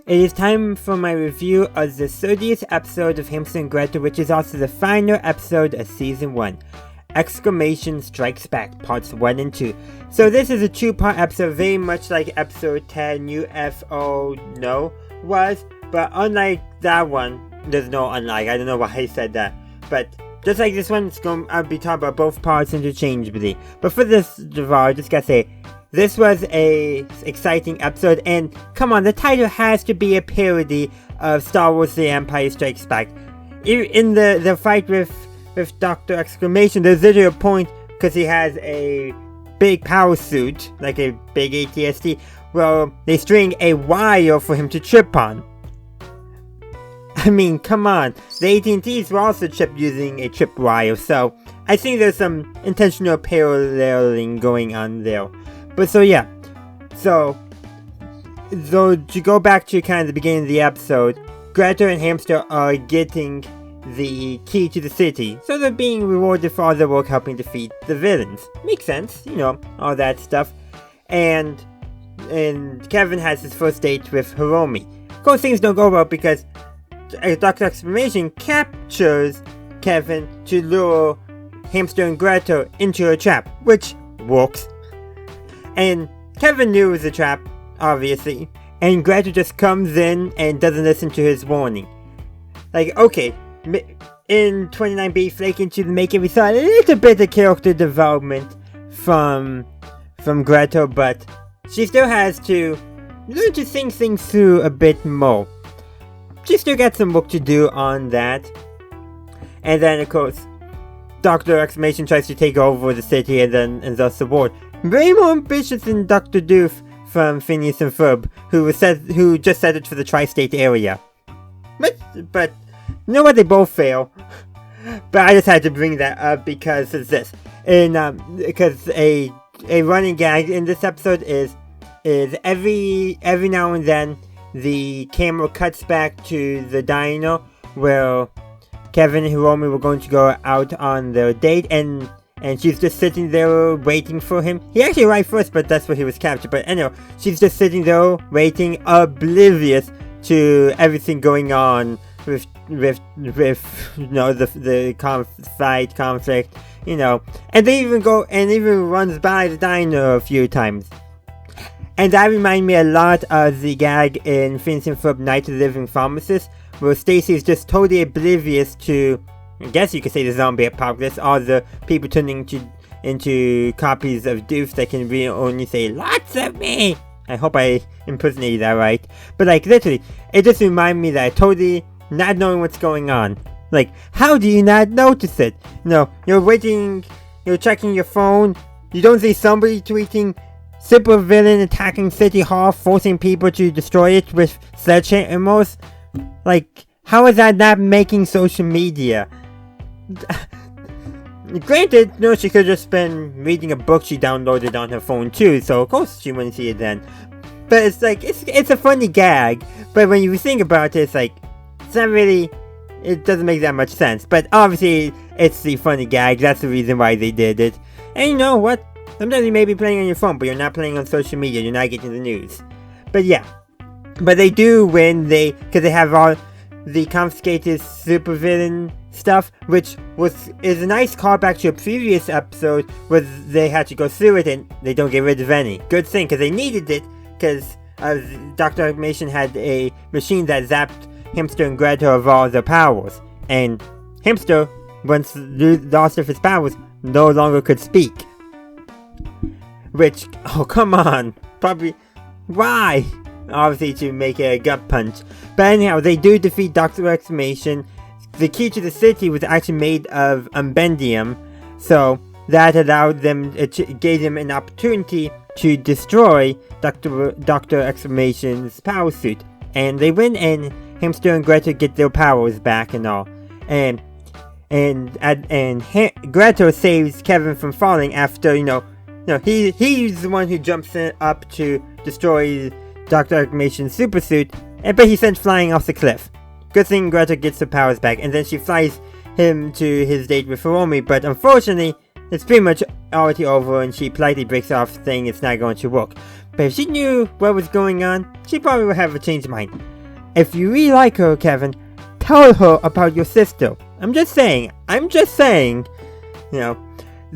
It is time for my review of the 30th episode of Hamster and Gretel, which is also the final episode of Season 1. Exclamation Strikes Back, Parts 1 and 2. So this is a two-part episode, very much like episode 10, UFO No was, but unlike that one, there's no unlike, I don't know why I said that, but just like this one, I'll be talking about both parts interchangeably. But for this, I just gotta say, this was a exciting episode, and come on, the title has to be a parody of Star Wars The Empire Strikes Back. In the fight with Dr. Exclamation, there's literally a point, because he has a big power suit, like a big ATST, well, they string a wire for him to trip on. I mean, come on, the AT&Ts were also tripped using a trip wire, so I think there's some intentional paralleling going on there. But so yeah, so to go back to kind of the beginning of the episode, Gretel and Hamster are getting the key to the city, so they're being rewarded for all their work helping defeat the villains. Makes sense, you know, all that stuff. And Kevin has his first date with Hiromi. Of course, things don't go well because Dr. Exclamation captures Kevin to lure Hamster and Gretel into a trap, which works. And Kevin knew it was a trap, obviously, and Gretel just comes in and doesn't listen to his warning. Like, okay, in 29B Flaking to the Making, we saw a little bit of character development from Gretel, but she still has to learn to think things through a bit more. She still got some work to do on that. And then, of course, Dr. Exclamation tries to take over the city and thus the world. Way more ambitious than Dr. Doof from Phineas and Ferb, who just set it for the tri-state area. But you know what? They both fail. But I just had to bring that up because of this. Because a running gag in this episode is every now and then the camera cuts back to the diner where Kevin and Hiromi were going to go out on their date, and she's just sitting there waiting for him. He actually arrived first, but that's where he was captured. But anyway, she's just sitting there waiting, oblivious to everything going on with you know, the conflict, you know. And they even runs by the diner a few times. And that reminded me a lot of the gag in Phineas and Ferb Night of the Living Pharmacist, where Stacy is just totally oblivious to, I guess you could say, the zombie apocalypse, all the people turning into copies of Doofs that can really only say, "Lots of me!" I hope I impersonated that right. But like, literally, it just reminded me that I totally not knowing what's going on. Like, how do you not notice it? You know, you're waiting, you're checking your phone, you don't see somebody tweeting, "Super villain attacking City Hall, forcing people to destroy it with sledgehammers." Like, how is that not making social media? Granted, no, she could have just been reading a book she downloaded on her phone too, so of course she wouldn't see it then. But it's like, it's a funny gag, but when you think about it, it's like, it's not really, it doesn't make that much sense. But obviously, it's the funny gag, that's the reason why they did it. And you know what? Sometimes you may be playing on your phone, but you're not playing on social media, you're not getting the news. But yeah. But they do win, because they have all the confiscated supervillain stuff, which is a nice callback to a previous episode where they had to go through it and they don't get rid of any. Good thing, because they needed it, because Dr. Exclamation had a machine that zapped Hamster and Gretel of all their powers. And Hamster, once lost of his powers, no longer could speak. Which, oh come on, probably, why? Obviously to make a gut punch. But anyhow, they do defeat Dr. Exclamation. The key to the city was actually made of unbendium, so that allowed them, it gave them an opportunity to destroy Dr. Exclamation's power suit. And they win, and Hamster and Gretel get their powers back and all. And Gretel saves Kevin from falling after, he's the one who jumps up to destroy Dr. Exclamation's super suit, but he's sent flying off the cliff. Good thing Gretel gets her powers back, and then she flies him to his date with Hiromi, but unfortunately, it's pretty much already over, and she politely breaks off saying it's not going to work. But if she knew what was going on, she probably would have a change of mind. if you really like her, Kevin, tell her about your sister. I'm just saying, you know,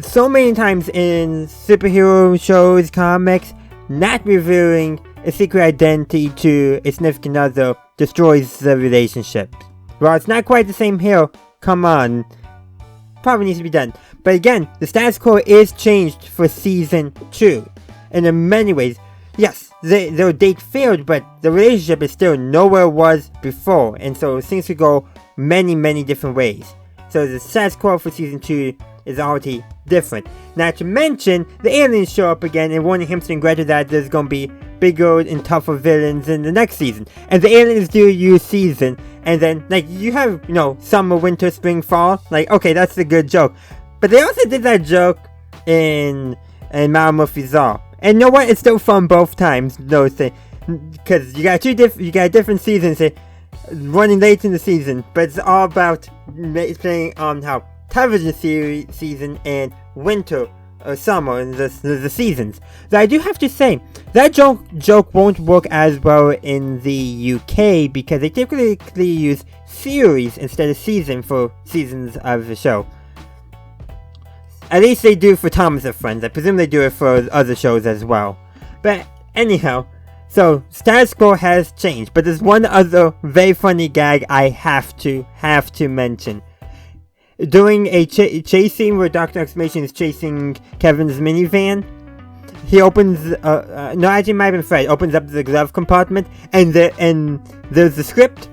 so many times in superhero shows, comics, not revealing a secret identity to a significant other destroys the relationship. Well, it's not quite the same here, come on, probably needs to be done. But again, the status quo is changed for season 2, and in many ways, yes, their date failed, but the relationship is still nowhere it was before, and so things could go many different ways. So the status quo for season 2 is already different. Not to mention, the aliens show up again and warning Hamster and Gretel that there's gonna be bigger and tougher villains in the next season. And the aliens do use season, and then, like, you have, you know, summer, winter, spring, fall. Like, okay, that's a good joke. But they also did that joke in Madame Murphy's Law. And you know what? It's still fun both times, those things. Because you got different seasons running late in the season. But it's all about playing on how television season and winter or summer and the seasons. So I do have to say, that joke won't work as well in the UK because they typically use series instead of season for seasons of the show. At least they do for Thomas and Friends. I presume they do it for other shows as well. But anyhow, so status quo has changed. But there's one other very funny gag I have to mention. During a chase scene where Dr. Exclamation is chasing Kevin's minivan, he opens, actually it might have been Fred, opens up the glove compartment, and there's the script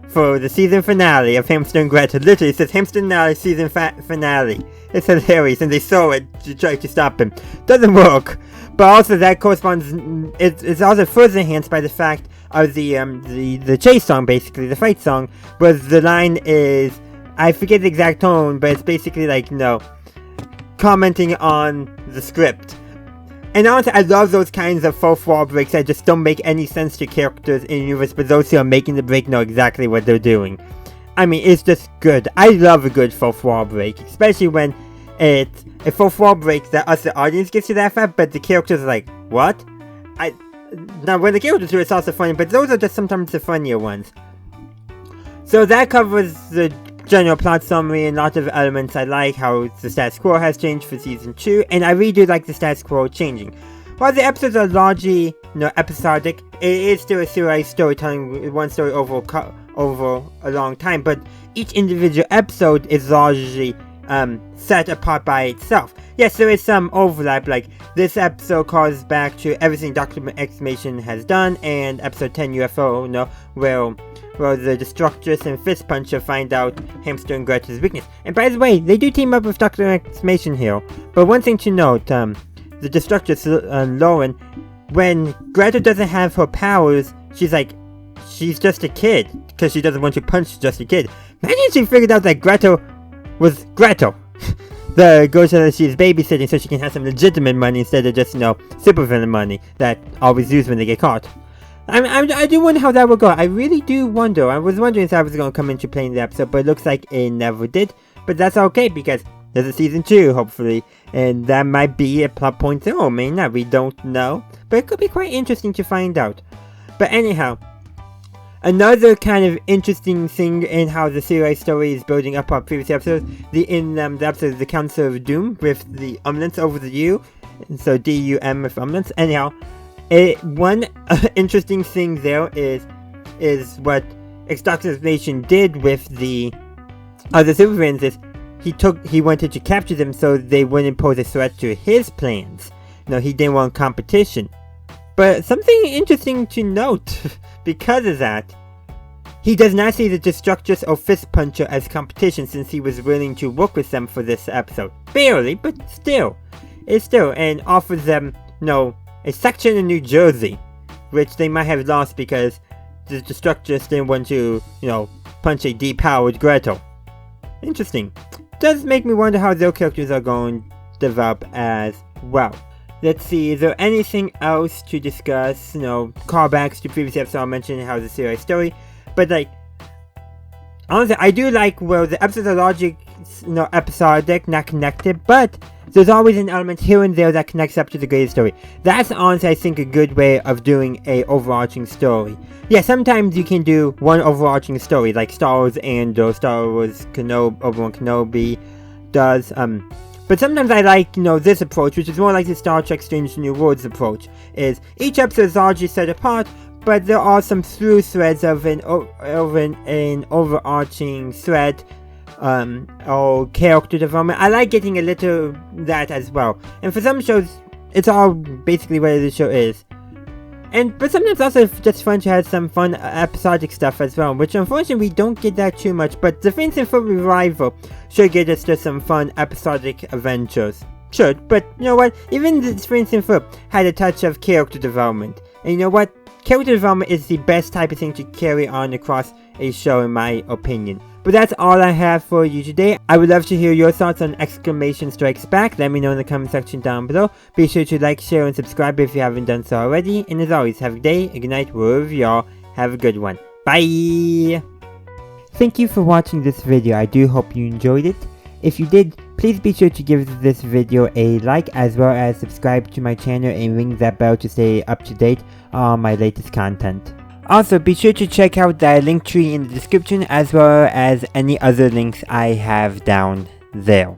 for the season finale of Hamster and Gretel. Literally, it says Hamster and Gretel season finale. It's hilarious, and they saw it to try to stop him. Doesn't work, but also that corresponds. It's also further enhanced by the fact of the chase song, basically the fight song, where the line is, I forget the exact tone, but it's basically like, commenting on the script. And honestly, I love those kinds of fourth wall breaks that just don't make any sense to characters in the universe, but those who are making the break know exactly what they're doing. I mean, it's just good. I love a good fourth wall break, especially when it's a fourth wall break that us, the audience, gets to laugh at, but the characters are like, what? Now, when the characters do it, it's also funny, but those are just sometimes the funnier ones. So that covers the general plot summary and lots of elements I like, how the status quo has changed for season 2, and I really do like the status quo changing. While the episodes are largely, episodic, it is still a serialized storytelling with one story over a long time, but each individual episode is largely set apart by itself. Yes, there is some overlap, like this episode calls back to everything Dr. Exclamation has done, and episode 10 UFO, where the Destructress and Fist Puncher find out Hamster and Gretel's weakness. And by the way, they do team up with Dr. Exclamation here, but one thing to note, the Destructress, Lauren, when Gretel doesn't have her powers, she's just a kid, because she doesn't want to punch just a kid. Imagine she figured out that Gretel was Gretel. The girl said that she's babysitting so she can have some legitimate money instead of just, supervillain money that always used when they get caught. I do wonder how that will go. I really do wonder. I was wondering if that was going to come into play in the episode, but it looks like it never did. But that's okay, because there's a season 2, hopefully, and that might be a plot point there, or may not, we don't know. But it could be quite interesting to find out. But anyhow, another kind of interesting thing in how the serialized story is building up our previous episodes, the episode of the Council of Doom with the umlauts over the U, so D-U-M with umlauts. Anyhow, one interesting thing there is what Dr. Exclamation did with the other supervillains is he wanted to capture them so they wouldn't pose a threat to his plans. He didn't want competition. But something interesting to note, because of that, he does not see the Destructress or Fist Puncher as competition since he was willing to work with them for this episode. Barely, but still. And offers them, a section in New Jersey, which they might have lost because the Destructress didn't want to, punch a depowered Gretel. Interesting. Does make me wonder how their characters are going to develop as well. Let's see, is there anything else to discuss? Callbacks to previous episodes, I'll mention how the serialized story. But, honestly, I do like where the episodes are largely, episodic, not connected, but There's always an element here and there that connects up to the greater story. That's honestly, I think, a good way of doing a overarching story. Yeah, sometimes you can do one overarching story, like Star Wars and Star Wars Obi-Wan Kenobi does. But sometimes I like, this approach, which is more like the Star Trek Strange New Worlds approach, is each episode is largely set apart, but there are some through threads of an overarching thread, or character development. I like getting a little that as well. And for some shows, it's all basically what the show is. But sometimes also it's just fun to have some fun episodic stuff as well, which unfortunately we don't get that too much, but the Phineas and Ferb revival should get us to some fun episodic adventures. Should, but you know what? Even the Phineas and Ferb had a touch of character development. And you know what? Character development is the best type of thing to carry on across a show in my opinion. But that's all I have for you today. I would love to hear your thoughts on Exclamation Strikes Back. Let me know in the comment section down below. Be sure to like, share, and subscribe if you haven't done so already. And as always, have a good day, a good night, wherever you are. Have a good one. Bye! Thank you for watching this video. I do hope you enjoyed it. If you did, please be sure to give this video a like, as well as subscribe to my channel and ring that bell to stay up to date on my latest content. Also, be sure to check out the link tree in the description, as well as any other links I have down there.